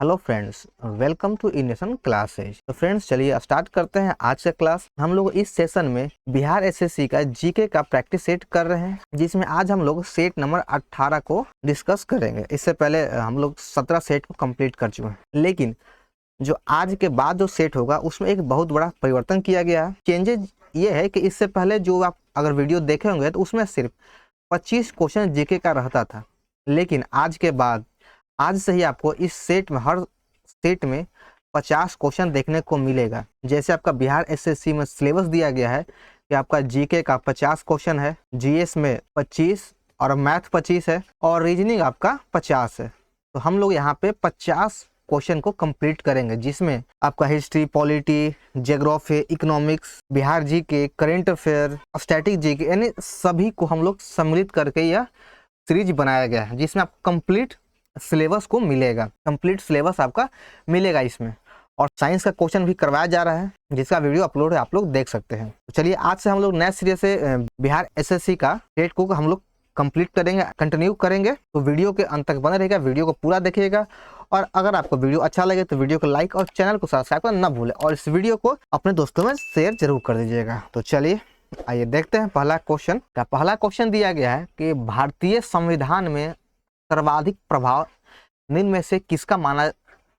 Hello friends, welcome to Indian classes. तो friends चलिए start करते हैं आज का क्लास। हम लोग इस सेशन में बिहार एसएससी का जीके का प्रैक्टिस सेट कर रहे हैं, जिसमें आज हम लोग सेट नंबर 18 को डिस्कस करेंगे। इससे पहले हम लोग 17 सेट को कंप्लीट कर चुके हैं, लेकिन जो आज के बाद जो सेट होगा उसमें एक बहुत बड़ा परिवर्तन किया गया है। चेंजेज ये है कि इससे पहले जो आप अगर वीडियो देखे होंगे तो उसमें सिर्फ 25 क्वेश्चन जीके का रहता था, लेकिन आज के बाद आज से ही आपको इस सेट में हर सेट में 50 क्वेश्चन देखने को मिलेगा। जैसे आपका बिहार एसएससी में सिलेबस दिया गया है कि आपका जीके का 50 क्वेश्चन है, जीएस में 25 और मैथ 25 है और रीजनिंग आपका 50 है। तो हम लोग यहाँ पे 50 क्वेश्चन को कंप्लीट करेंगे, जिसमें आपका history, polity, geography, economics, Bihar GK, current affair, static GK, यानी सभी को हम लोग सम्मिलित करके यह सीरीज बनाया गया है, जिसमें आपको कंप्लीट सिलेबस को मिलेगा। कंप्लीट सिलेबस आपका मिलेगा इसमें, और साइंस का क्वेश्चन भी करवाया जा रहा है, जिसका वीडियो अपलोड है, आप लोग देख सकते हैं। तो चलिए आज से हम लोग नए सिरे से बिहार एसएससी का सेट को हम लोग कंप्लीट करेंगे, कंटिन्यू करेंगे। तो वीडियो के अंत तक बने रहेगा, वीडियो को पूरा देखिएगा। और अगर आपको वीडियो अच्छा लगे तो वीडियो को लाइक और चैनल को सब्सक्राइब करना न भूलें, और इस वीडियो को अपने दोस्तों में शेयर जरूर कर दीजिएगा। तो चलिए आइए देखते हैं पहला क्वेश्चन। पहला क्वेश्चन दिया गया है कि भारतीय संविधान में सर्वाधिक प्रभाव निम्न में से किसका माना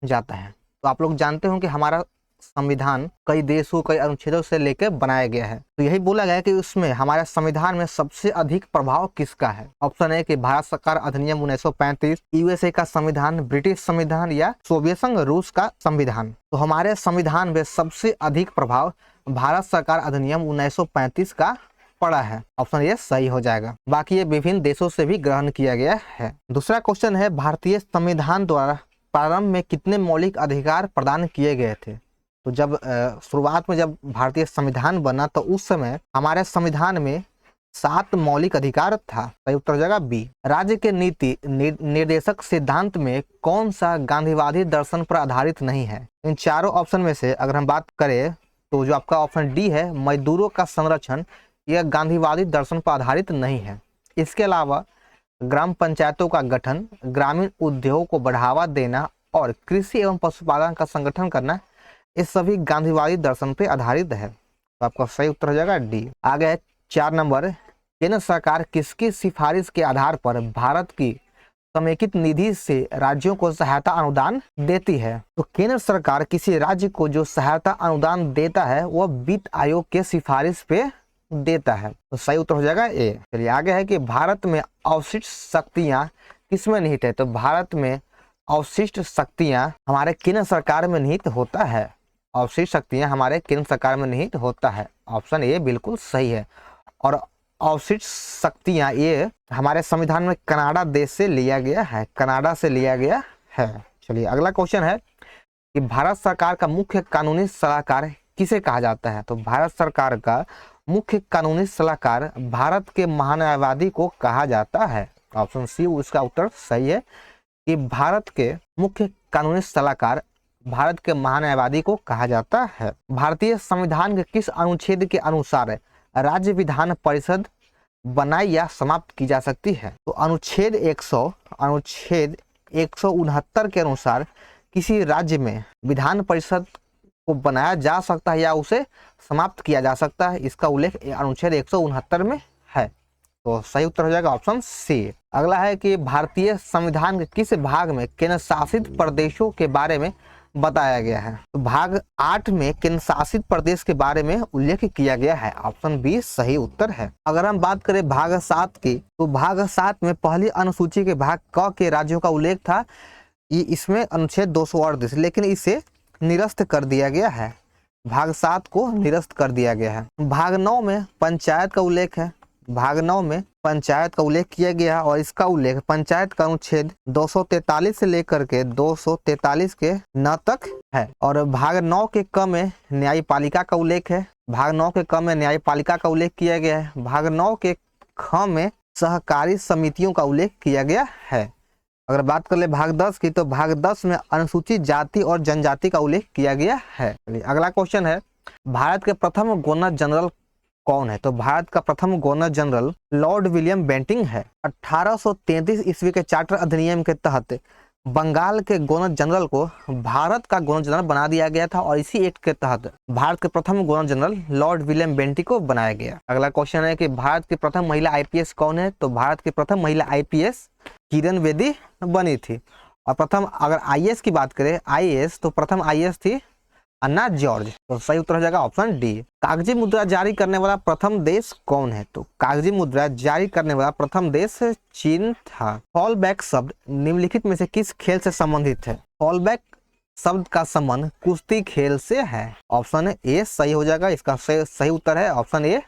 जाता है। तो आप लोग जानते हो कि हमारा संविधान कई देशों, कई अनुच्छेदों से लेकर बनाया गया है। तो यही बोला गया है कि उसमें हमारे संविधान में सबसे अधिक प्रभाव किसका है। ऑप्शन है कि भारत सरकार अधिनियम 1935, यूएसए का संविधान, ब्रिटिश संविधान या सोवियत संघ रूस का संविधान। तो हमारे संविधान में सबसे अधिक प्रभाव भारत सरकार अधिनियम 1935 का पड़ा है। ऑप्शन ये सही हो जाएगा। बाकी ये विभिन्न देशों से भी ग्रहण किया गया है। दूसरा क्वेश्चन है, भारतीय संविधान द्वारा प्रारंभ में कितने मौलिक अधिकार प्रदान किए गए थे। तो जब शुरुआत में जब भारतीय संविधान बना तो उस समय हमारे संविधान में 7 मौलिक अधिकार था। सही उत्तर हो जाएगा बी। राज्य के नीति निर्देशक सिद्धांत में कौन सा गांधीवादी दर्शन पर आधारित नहीं है। इन चारों ऑप्शन में से अगर हम बात करें तो जो आपका ऑप्शन डी है, मजदूरों का संरक्षण, यह गांधीवादी दर्शन पर आधारित नहीं है। इसके अलावा ग्राम पंचायतों का गठन, ग्रामीण उद्योग को बढ़ावा देना और कृषि एवं पशुपालन का संगठन करना, ये सभी गांधीवादी दर्शन पर आधारित है। तो आपका सही उत्तर हो जाएगा डी। आगे है 4 नंबर, केंद्र सरकार किसकी सिफारिश के आधार पर भारत की समेकित निधि से राज्यों को सहायता अनुदान देती है। तो केंद्र सरकार किसी राज्य को जो सहायता अनुदान देता है वह वित्त आयोग के सिफारिश पे देता है। तो सही उत्तर हो जाएगा ए। चलिए आगे है कि भारत में अवशिष्ट शक्तियां किसमें निहित है। तो भारत में अवशिष्ट शक्तियां हमारे केंद्र सरकार में निहित होता है। अवशिष्ट शक्तियां हमारे केंद्र सरकार में निहित होता है। ऑप्शन ए बिल्कुल सही है। और अवशिष्ट शक्तियां ये हमारे संविधान में कनाडा देश से लिया गया है, कनाडा से लिया गया है। चलिए अगला क्वेश्चन है कि भारत सरकार का मुख्य कानूनी सलाहकार किसे कहा जाता है। तो भारत सरकार का मुख्य कानूनी सलाहकार भारत के महान्यायवादी को कहा जाता है। ऑप्शन सी उसका उत्तर सही है कि भारत के मुख्य कानूनी सलाहकार भारत के महान्यायवादी को कहा जाता है। भारतीय संविधान के किस अनुच्छेद के अनुसार राज्य विधान परिषद बनाई या समाप्त की जा सकती है। तो अनुच्छेद 169 के अनुसार किसी राज्य में विधान परिषद को बनाया जा सकता है या उसे समाप्त किया जा सकता है। इसका उल्लेख अनुच्छेद 169 में है। तो सही उत्तर हो जाएगा ऑप्शन सी। अगला है कि भारतीय संविधान के किस भाग में केंद्र शासित प्रदेशों के बारे में बताया गया है। तो भाग 8 में केंद्र शासित प्रदेश के बारे में उल्लेख किया गया है। ऑप्शन बी सही उत्तर है। अगर हम बात करें भाग 7 की, तो भाग 7 में पहली अनुसूची के भाग क के राज्यों का उल्लेख था। ये इसमें अनुच्छेद 238, लेकिन इसे निरस्त कर दिया गया है। भाग 7 को निरस्त कर दिया गया है। भाग 9 में पंचायत का उल्लेख है। भाग 9 में पंचायत का उल्लेख किया गया है, और इसका उल्लेख पंचायत का अनुच्छेद 243 से लेकर के 243 के न तक है। और भाग 9 के क में न्यायपालिका का उल्लेख है। भाग 9 के क में न्यायपालिका का उल्लेख किया गया है। भाग 9 के ख में सहकारी समितियों का उल्लेख किया गया है। अगर बात कर ले भाग 10 की, तो भाग 10 में अनुसूचित जाति और जनजाति का उल्लेख किया गया है। अगला क्वेश्चन है, भारत के प्रथम गवर्नर जनरल कौन है। तो भारत का प्रथम governor general Lord William Bentinck है। 1833 ईस्वी के चार्टर अधिनियम के तहत बंगाल के गवर्नर जनरल को भारत का गवर्नर जनरल बना दिया गया था और इसी एक्ट के तहत भारत के प्रथम governor general Lord William Bentinck को बनाया गया। अगला क्वेश्चन है कि भारत की प्रथम महिला आईपीएस कौन है? तो भारत की प्रथम महिला आईपीएस किरण बेदी बनी थी। और प्रथम अगर आईएएस की बात करें, आईएएस, तो प्रथम आईएएस थी अन्ना जॉर्ज। तो सही उत्तर हो जाएगा ऑप्शन डी। कागजी मुद्रा जारी करने वाला प्रथम देश कौन है? तो कागजी मुद्रा जारी करने वाला प्रथम देश चीन था। फॉल बैक शब्द निम्नलिखित में से किस खेल से संबंधित है? फॉल बैक शब्द का संबंध कुश्ती खेल से है। ऑप्शन ए सही हो जाएगा, इसका सही उत्तर है ऑप्शन ए,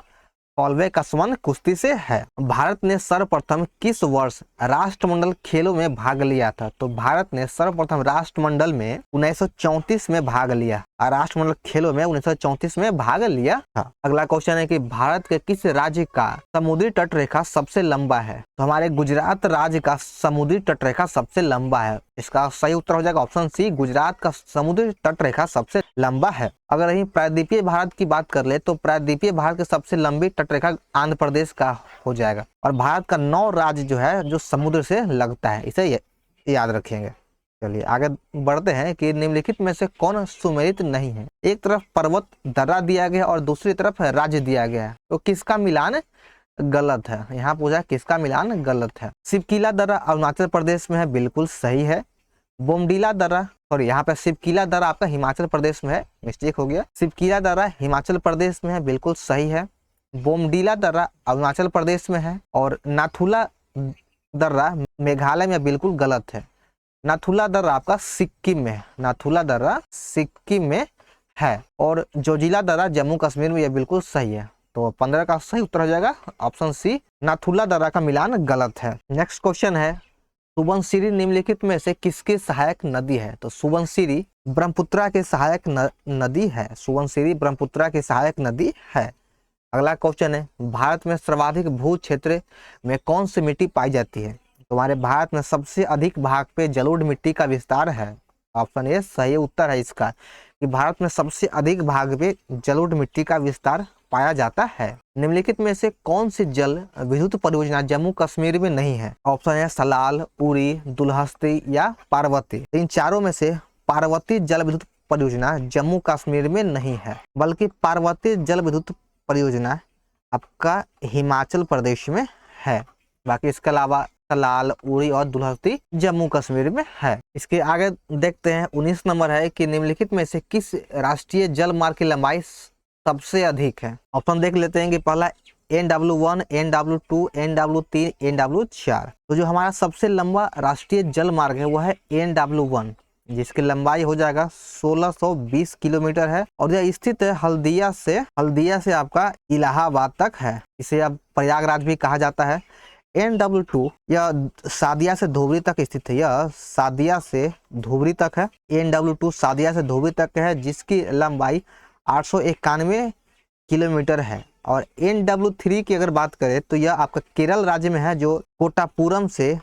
फॉल बैक का संबंध कुश्ती से है। भारत ने सर्वप्रथम किस वर्ष राष्ट्रमंडल खेलों में भाग लिया था? तो भारत ने सर्वप्रथम राष्ट्रमंडल में 1934 में भाग लिया। राष्ट्रमंडल खेलों में 1934 में भाग लिया था। अगला क्वेश्चन है कि भारत के किस राज्य का समुद्री तट रेखा सबसे लंबा है? तो हमारे गुजरात राज्य का समुद्री तट रेखा सबसे लंबा है। इसका सही उत्तर हो जाएगा ऑप्शन सी, गुजरात का समुद्री तट रेखा सबसे लंबा है। अगर यही प्रायद्वीपीय भारत की बात कर ले तो प्रायद्वीपीय भारत की सबसे लंबी तटरेखा आंध्र प्रदेश का हो जाएगा। और भारत का 9 राज्य जो है जो समुद्र से लगता है, इसे याद रखेंगे। चलिए आगे बढ़ते हैं कि निम्नलिखित में से कौन सुमेलित नहीं है? एक तरफ पर्वत दर्रा दिया गया और दूसरी तरफ राज्य दिया गया, तो किसका मिलान गलत है? यहाँ पूछा किसका मिलान गलत है। सिपकीला दर्रा अरुणाचल प्रदेश में है, बिल्कुल सही है। बोमडीला दर्रा, सॉरी यहाँ पे सिपकीला दर्रा आपका हिमाचल प्रदेश में है, मिस्टेक हो गया। सिपकीला दर्रा हिमाचल प्रदेश में है, बिल्कुल सही है। बोमडीला दर्रा अरुणाचल प्रदेश में है। और नाथुला दर्रा मेघालय में, बिल्कुल गलत है। नाथुला दर्रा आपका सिक्किम में है, नाथुला दर्रा सिक्किम में है। और जोजिला दर्रा जम्मू कश्मीर में, यह बिल्कुल सही है। तो 15 का सही उत्तर हो जाएगा ऑप्शन सी, नाथुला दर्रा का मिलान गलत है। नेक्स्ट क्वेश्चन है, सुबनसिरी निम्नलिखित में से किसकी सहायक नदी है? तो सुबनसिरी ब्रह्मपुत्रा के सहायक नदी है। सुबनसिरी ब्रह्मपुत्रा की सहायक नदी है। अगला क्वेश्चन है, भारत में सर्वाधिक भू क्षेत्र में कौन सी मिट्टी पाई जाती है? तुम्हारे भारत में सबसे अधिक भाग पे जलोढ़ मिट्टी का विस्तार है। ऑप्शन ए सही उत्तर है इसका, कि भारत में सबसे अधिक भाग पे जलोढ़ मिट्टी का विस्तार पाया जाता है। निम्नलिखित में से कौन सी जल विद्युत परियोजना जम्मू कश्मीर में नहीं है? ऑप्शन है सलाल, उरी, दुलहस्ती या पार्वती। इन चारों में से पार्वती जल विद्युत परियोजना जम्मू कश्मीर में नहीं है, बल्कि पार्वती जल विद्युत परियोजना आपका हिमाचल प्रदेश में है। बाकी इसके अलावा सलाल, उरी और दुलहस्ती जम्मू कश्मीर में है। इसके आगे देखते हैं 19 नंबर है कि निम्नलिखित में से किस राष्ट्रीय जल मार्ग की लंबाई सबसे अधिक है? ऑप्शन देख लेते हैं कि पहला NW1, NW2, NW3, NW4। तो जो हमारा सबसे लंबा राष्ट्रीय जल मार्ग है वो है NW1, जिसकी लंबाई हो जाएगा 1620 किलोमीटर है। और यह स्थित है हल्दिया से आपका इलाहाबाद तक है। इसे अब प्रयागराज भी कहा जाता है। NW2 यह सादिया से धुबरी तक स्थित है, यह सादिया से धुबरी तक है। NW2 सादिया से धुबरी तक है, जिसकी लंबाई 891 किलोमीटर है। और NW3 की अगर बात करें तो यह आपका केरल राज्य में है, जो कोटापुरम से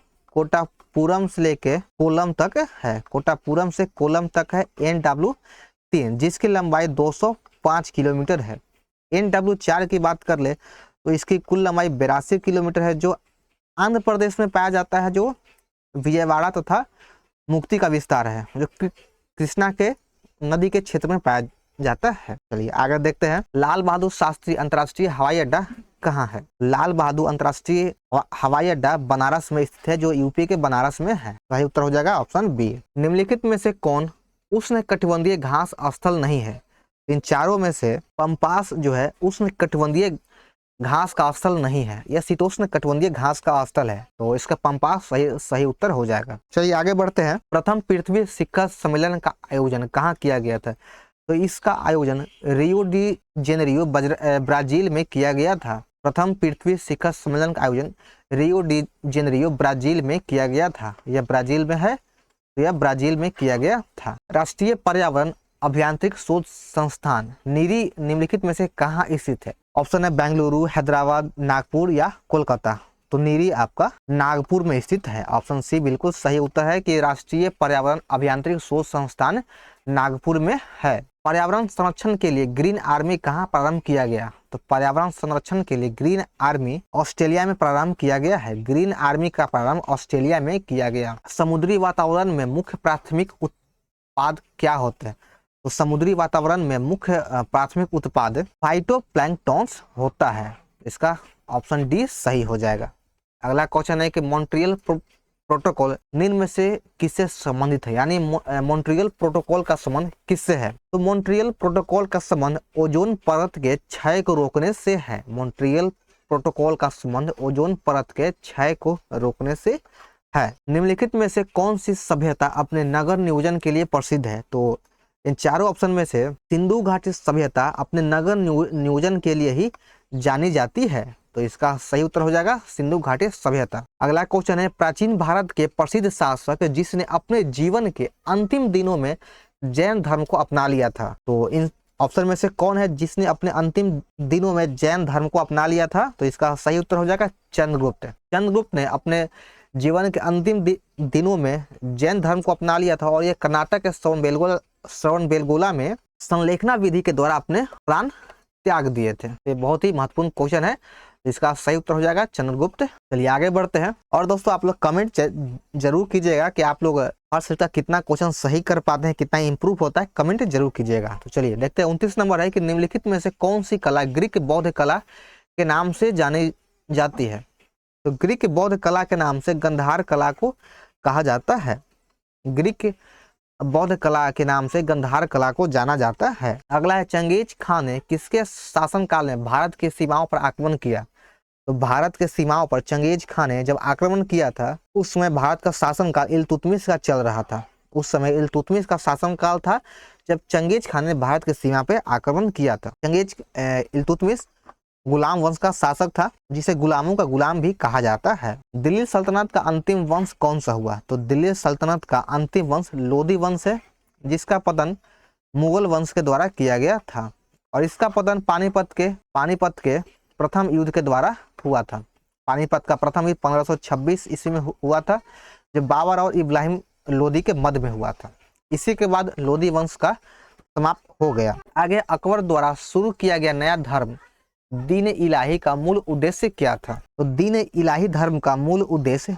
लेके कोलम तक है। कोटापुरम से कोलम तक है NW3, जिसकी लंबाई 205 किलोमीटर है। NW4 की बात कर ले तो इसकी कुल लंबाई 82 किलोमीटर है, जो आंध्र प्रदेश में पाया जाता है, जो विजयवाड़ा तथा मुक्ति का विस्तार है, जो कृष्णा के नदी के क्षेत्र में पाया जाता है। चलिए आगे देखते हैं, लाल बहादुर शास्त्री अंतर्राष्ट्रीय हवाई अड्डा कहाँ है? लाल बहादुर अंतर्राष्ट्रीय हवाई अड्डा बनारस में स्थित है, जो यूपी के बनारस में है। सही उत्तर हो जाएगा ऑप्शन बी। निम्नलिखित में से कौन उष्णकटिबंधीय घास स्थल नहीं है? इन चारों में से पंपास जो है उष्णकटिबंधीय घास का स्थल नहीं है, यह शीतोष्ण कटिबंधीय घास का स्थल है। तो इसका पंपास सही उत्तर हो जाएगा। चलिए आगे बढ़ते हैं, प्रथम पृथ्वी शिखर सम्मेलन का आयोजन कहाँ किया गया था? तो इसका आयोजन रियो डी जेनेरियो ब्राजील में किया गया था। प्रथम पृथ्वी शिखर सम्मेलन का आयोजन रियो डी जेनेरियो ब्राजील में किया गया था। यह ब्राजील में है, तो यह ब्राजील में किया गया था। राष्ट्रीय पर्यावरण अभियांत्रिक शोध संस्थान नीरी निम्नलिखित में से कहाँ स्थित है? ऑप्शन है बेंगलुरु, हैदराबाद, नागपुर या कोलकाता। तो नीरी आपका नागपुर में स्थित है। ऑप्शन सी बिल्कुल सही उत्तर है कि राष्ट्रीय पर्यावरण अभियांत्रिक शोध संस्थान नागपुर में है। पर्यावरण संरक्षण के लिए ग्रीन आर्मी कहाँ प्रारंभ किया गया? तो पर्यावरण संरक्षण के लिए ग्रीन आर्मी ऑस्ट्रेलिया में प्रारंभ किया गया है। ग्रीन आर्मी का प्रारंभ ऑस्ट्रेलिया में किया गया। समुद्री वातावरण में मुख्य प्राथमिक उत्पाद क्या होते हैं? तो समुद्री वातावरण में मुख्य प्राथमिक उत्पाद फाइटोप्लैंक्टन्स होता है। इसका ऑप्शन डी सही हो जाएगा। अगला क्वेश्चन है कि मॉन्ट्रियल प्रोटोकॉल निम्न में से किससे संबंधित है? यानी मॉन्ट्रियल प्रोटोकॉल का संबंध किससे है? तो मॉन्ट्रियल प्रोटोकॉल का संबंध ओजोन परत के क्षय को रोकने से है। मॉन्ट्रियल प्रोटोकॉल का संबंध ओजोन परत के क्षय को रोकने से है। निम्नलिखित में से कौन सी सभ्यता अपने नगर नियोजन के लिए प्रसिद्ध है? तो इन चारों ऑप्शन में से सिंधु घाटी सभ्यता अपने नगर नियोजन के लिए ही जानी जाती है। तो इसका सही उत्तर हो जाएगा सिंधु घाटी सभ्यता। अगला क्वेश्चन है प्राचीन भारत के प्रसिद्ध शासक जिसने अपने जीवन के अंतिम दिनों में जैन धर्म को अपना लिया था? तो इन ऑप्शन में से कौन है जिसने अपने अंतिम दिनों में जैन धर्म को अपना लिया था? तो इसका सही उत्तर हो जाएगा चंद्रगुप्त। चंद्रगुप्त ने अपने जीवन के अंतिम दिनों में जैन धर्म को अपना लिया था और ये कर्नाटक के श्रवणबेलगोला में संलेखना विधि के द्वारा अपने प्राण त्याग दिए थे। ये बहुत ही महत्वपूर्ण क्वेश्चन है। इसका सही उत्तर हो जाएगा चंद्रगुप्त। चलिए आगे बढ़ते हैं। और दोस्तों आप लोग कमेंट जरूर कीजिएगा कि आप लोग हर सेट का कितना क्वेश्चन सही कर पाते हैं, कितना इंप्रूव होता है, कमेंट जरूर कीजिएगा। तो चलिए देखते हैं। 29 नंबर है कि निम्नलिखित में से कौन सी कला ग्रीक बौद्ध कला के नाम से जानी जाती है? तो ग्रीक बौद्ध कला के नाम से गंधार कला को कहा जाता है। ग्रीक बौद्ध कला के नाम से गंधार कला को जाना जाता है। अगला है चंगेज खान ने किसके शासनकाल में भारत की सीमाओं पर आक्रमण किया? तो भारत के सीमाओं पर चंगेज खान ने जब आक्रमण किया था उस समय भारत का शासनकाल इल्तुतमिश का चल रहा था। उस समय इल्तुतमिश का शासनकाल था जब चंगेज खान ने भारत के सीमा पे आक्रमण किया था। इल्तुतमिश गुलाम वंश का शासक था जिसे गुलामों का गुलाम भी कहा जाता है। दिल्ली सल्तनत का अंतिम वंश कौन सा हुआ? तो दिल्ली सल्तनत का अंतिम वंश लोधी वंश है जिसका पतन मुगल वंश के द्वारा किया गया था और इसका पतन पानीपत के प्रथम युद्ध के द्वारा हुआ था। पानीपत का प्रथम युद्ध 1526 ईस्वी में हुआ था जो बाबर और इब्राहिम लोधी के मध्य में हुआ था। इसी के बाद लोधी वंश का समाप्त हो गया। आगे अकबर द्वारा शुरू किया गया नया धर्म दीन इलाही का मूल उद्देश्य क्या था? तो दीन इलाही धर्म का मूल उद्देश्य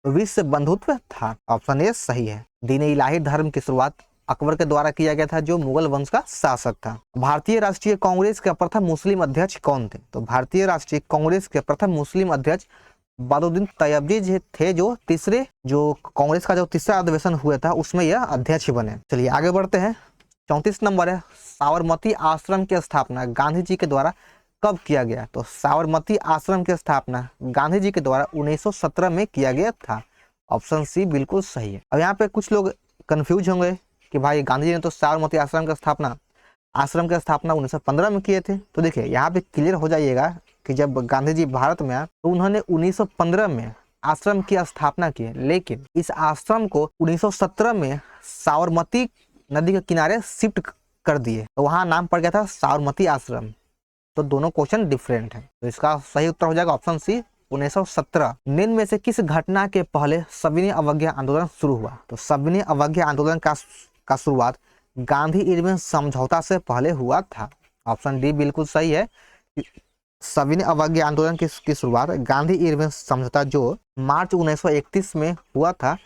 विश्व बंधुत्व था। ऑप्शन ए सही है। दीन इलाही धर्म की शुरुआत अकबर के द्वारा किया गया था जो मुगल वंश का शासक था। भारतीय राष्ट्रीय कांग्रेस के प्रथम मुस्लिम अध्यक्ष कौन थे? तो भारतीय राष्ट्रीय कांग्रेस के प्रथम मुस्लिम अध्यक्ष बदरुद्दीन तैयबजी थे जो कांग्रेस का जो तीसरा अधिवेशन हुआ था उसमें यह अध्यक्ष बने। चलिए आगे बढ़ते हैं। 34 नंबर है साबरमती आश्रम की स्थापना गांधी जी के द्वारा कब किया गया? तो साबरमती आश्रम की स्थापना गांधी जी के द्वारा 1917 में किया गया था। ऑप्शन सी बिल्कुल सही है। अब यहाँ पे कुछ लोग कंफ्यूज होंगे कि भाई गांधी जी ने तो साबरमती आश्रम की स्थापना 1915 में किए थे। तो देखिए यहाँ पे क्लियर हो जाइएगा कि जब गांधी जी भारत में आए तो उन्होंने 1915 में आश्रम की स्थापना की, लेकिन इस आश्रम को 1917 में साबरमती नदी के किनारे शिफ्ट कर दिए तो वहाँ नाम पड़ गया था साबरमती आश्रम। तो दोनों क्वेश्चन डिफरेंट है। तो इसका सही उत्तर हो जाएगा ऑप्शन सी 1917। निम्न में से किस घटना के पहले सविनय अवज्ञा आंदोलन शुरू हुआ? तो सविनय अवज्ञा आंदोलन का शुरुआत गांधी इरविन समझौता से पहले हुआ था। ऑप्शन डी बिल्कुल सही है। सविनय अवज्ञा आंदोलन की शुरुआत गांधी इरविन समझौता जो मार्च 1931 में हुआ था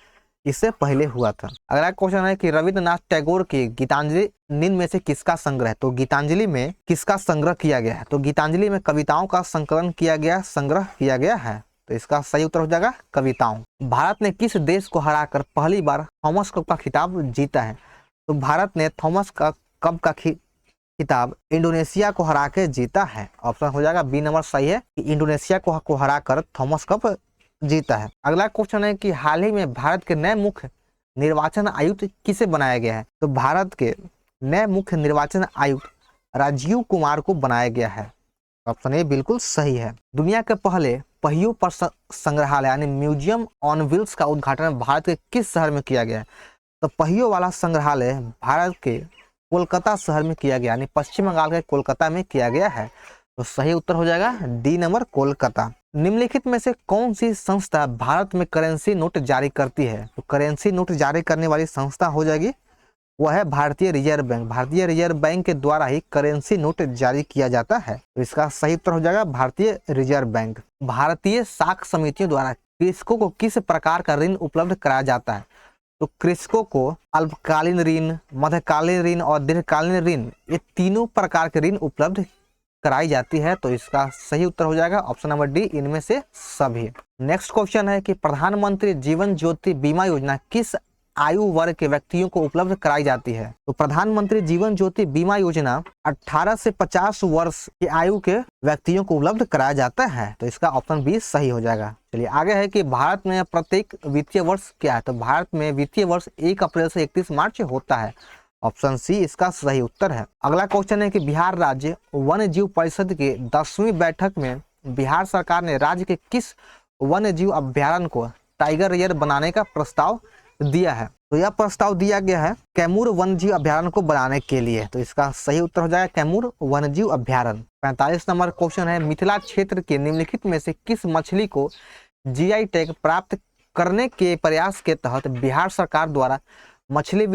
इससे पहले हुआ था। अगला क्वेश्चन है कि रविंद्रनाथ टैगोर की गीतांजलि निम्न में से किसका संग्रह है? तो गीतांजलि में किसका संग्रह किया गया है? तो गीतांजलि में कविताओं का संकलन संग्रह किया गया है। तो इसका सही उत्तर हो जाएगा कविताओं। भारत ने किस देश को हराकर पहली बार थॉमस कप का खिताब जीता है? तो भारत ने थॉमस कप का खिताब इंडोनेशिया को हरा के जीता है। ऑप्शन हो जाएगा बी नंबर सही है कि इंडोनेशिया को हराकर थॉमस कप जीता है। अगला क्वेश्चन है कि हाल ही में भारत के नए मुख्य निर्वाचन आयुक्त किसे बनाया गया है? तो भारत के नए मुख्य निर्वाचन आयुक्त राजीव कुमार को बनाया गया है। ऑप्शन ए बिल्कुल सही है। दुनिया के पहले पहियों पर संग्रहालय यानी म्यूजियम ऑन व्हील्स का उद्घाटन भारत के किस शहर में किया गया है? तो पहियों वाला संग्रहालय भारत के कोलकाता शहर में किया गया यानी पश्चिम बंगाल के कोलकाता में किया गया है। तो सही उत्तर हो जाएगा डी नंबर कोलकाता। निम्नलिखित में से कौन सी संस्था भारत में करेंसी नोट जारी करती है? तो करेंसी नोट जारी करने वाली संस्था हो जाएगी वह है भारतीय रिजर्व बैंक। भारतीय रिजर्व बैंक के द्वारा ही करेंसी नोट जारी किया जाता है। तो इसका सही उत्तर हो जाएगा भारतीय रिजर्व बैंक। भारतीय साख समितियों द्वारा कृषकों को किस प्रकार का ऋण उपलब्ध कराया जाता है? तो कृषकों को अल्पकालीन ऋण, मध्यकालीन ऋण और दीर्घकालीन ऋण, ये तीनों प्रकार के ऋण उपलब्ध कराई जाती है। तो इसका सही उत्तर हो जाएगा ऑप्शन नंबर डी, इनमें से सभी। नेक्स्ट क्वेश्चन है कि प्रधानमंत्री जीवन ज्योति बीमा योजना किस आयु वर्ग के व्यक्तियों को उपलब्ध कराई जाती है? तो प्रधानमंत्री जीवन ज्योति बीमा योजना 18 से 50 वर्ष की आयु के व्यक्तियों को उपलब्ध कराया जाता है। तो इसका ऑप्शन बी सही हो जाएगा। चलिए आगे है कि भारत में प्रत्येक वित्तीय वर्ष क्या है? तो भारत में वित्तीय वर्ष 1 अप्रैल से 31 मार्च होता है। ऑप्शन सी इसका सही उत्तर है। अगला क्वेश्चन है कि बिहार राज्य वन्य जीव परिषद की 10वीं बैठक में बिहार सरकार ने राज्य के किस वन्य जीव अभ्यारण्य को टाइगर रिजर्व बनाने का प्रस्ताव दिया है? तो यह प्रस्ताव दिया गया है कैमूर वन्यजीव अभ्यारण्य को बनाने के लिए। तो इसका सही उत्तर हो जाएगा कैमूर वन्यजीव अभ्यारण्य। 45 नंबर क्वेश्चन है मिथिला क्षेत्र के निम्नलिखित में से किस मछली को जीआई टैग प्राप्त करने के प्रयास के तहत बिहार सरकार द्वारा मछली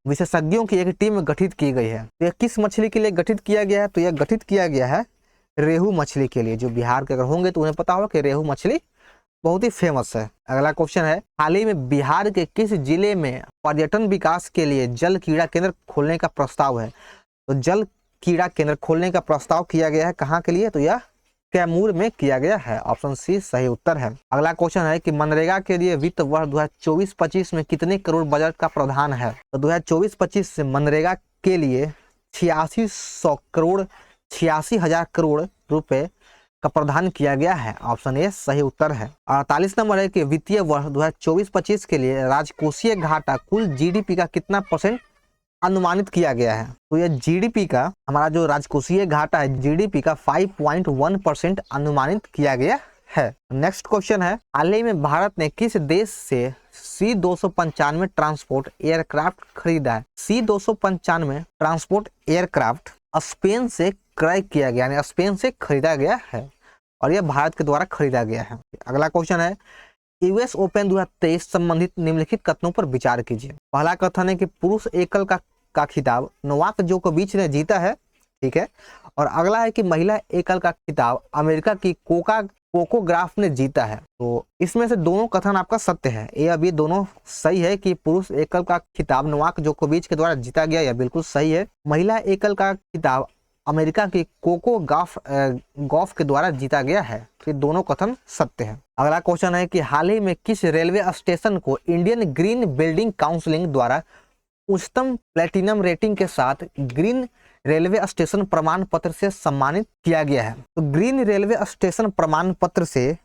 विशेषज्ञों की एक टीम गठित की गई है? तो यह किस मछली के लिए गठित किया गया है? तो यह गठित किया गया है रेहू मछली के लिए। जो बिहार के अगर होंगे तो उन्हें पता होगा कि रेहू मछली बहुत ही फेमस है। अगला क्वेश्चन है हाल ही में बिहार के किस जिले में पर्यटन विकास के लिए जल कीड़ा केंद्र खोलने का प्रस्ताव है? तो जल कीड़ा केंद्र खोलने का प्रस्ताव किया गया है कहाँ के लिए? तो यह कैमूर में किया गया है। ऑप्शन सी सही उत्तर है। अगला क्वेश्चन है कि मनरेगा के लिए वित्त वर्ष 2024-25 में कितने करोड़ बजट का प्रावधान है? तो 2024-25 से मनरेगा के लिए 86,000 करोड़ रुपए का प्रावधान किया गया है। ऑप्शन ए सही उत्तर है। 48 नंबर है कि वित्तीय वर्ष 2024-25 के लिए राजकोषीय घाटा कुल जीडीपी का कितना % अनुमानित किया गया है? तो यह जीडीपी का हमारा जो राजकोषीय घाटा है जीडीपी का 5.1% अनुमानित किया गया है। नेक्स्ट क्वेश्चन है हाल ही में भारत ने किस देश से C-295 ट्रांसपोर्ट एयरक्राफ्ट खरीदा है? C-295 ट्रांसपोर्ट एयरक्राफ्ट स्पेन से क्रय किया गया, यानी स्पेन से खरीदा गया है और यह भारत के द्वारा खरीदा गया है। अगला क्वेश्चन है यूएस ओपन 2023 संबंधित निम्नलिखित कथनों पर विचार कीजिए। पहला कथन है कि पुरुष एकल का खिताब नोवाक जोकोविच ने जीता है, ठीक है। और अगला है कि महिला एकल का खिताब अमेरिका की कोको ग्राफ ने जीता है। तो इसमें से दोनों कथन आपका सत्य है। ये अभी दोनों सही है कि पुरुष एकल का खिताब नोवाक जोकोविच के द्वारा जीता गया, यह बिल्कुल सही है। महिला एकल का खिताब अमेरिका की कोको गॉफ के द्वारा जीता गया है। तो ये दोनों कथन सत्य है। अगला क्वेश्चन है कि हाल ही में किस रेलवे स्टेशन को इंडियन ग्रीन बिल्डिंग काउंसिल द्वारा उच्चतम प्लेटिनम रेटिंग के साथ ग्रीन रेलवे स्टेशन प्रमाण पत्र से सम्मानित किया गया है? तो ग्रीन रेलवे स्टेशन प्रमाण पत्र से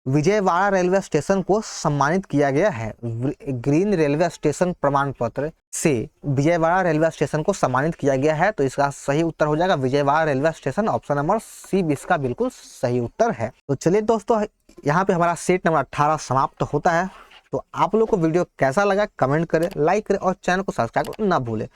विजयवाड़ा रेलवे स्टेशन को सम्मानित किया गया है। ग्रीन रेलवे स्टेशन प्रमाण पत्र से विजयवाड़ा रेलवे स्टेशन को सम्मानित किया गया है। तो इसका सही उत्तर हो जाएगा Vijayawada railway station. Option number C इसका बिल्कुल सही उत्तर है। तो चलिए दोस्तों, यहाँ पे हमारा सेट नंबर 18 समाप्त होता है। तो आप लोग को वीडियो कैसा लगा कमेंट करें, लाइक करें और चैनल को सब्सक्राइब ना भूलें।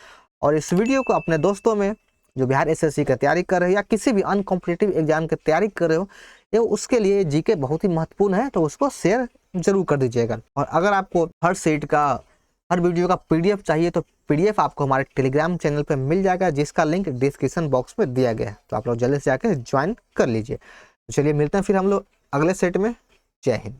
और इस वीडियो को अपने दोस्तों में जो बिहार एसएससी की तैयारी कर रहे हो या किसी भी अनकॉम्पिटिटिव एग्जाम की तैयारी कर रहे हो, ये उसके लिए जीके बहुत ही महत्वपूर्ण है, तो उसको शेयर जरूर कर दीजिएगा। और अगर आपको हर सेट का हर वीडियो का पीडीएफ चाहिए तो पीडीएफ आपको हमारे टेलीग्राम चैनल पे मिल जाएगा, जिसका लिंक डिस्क्रिप्शन बॉक्स में दिया गया है। तो आप लोग जल्दी से जाकर ज्वाइन कर लीजिए। तो चलिए मिलते हैं फिर हम लोग अगले सेट में। जय हिंद।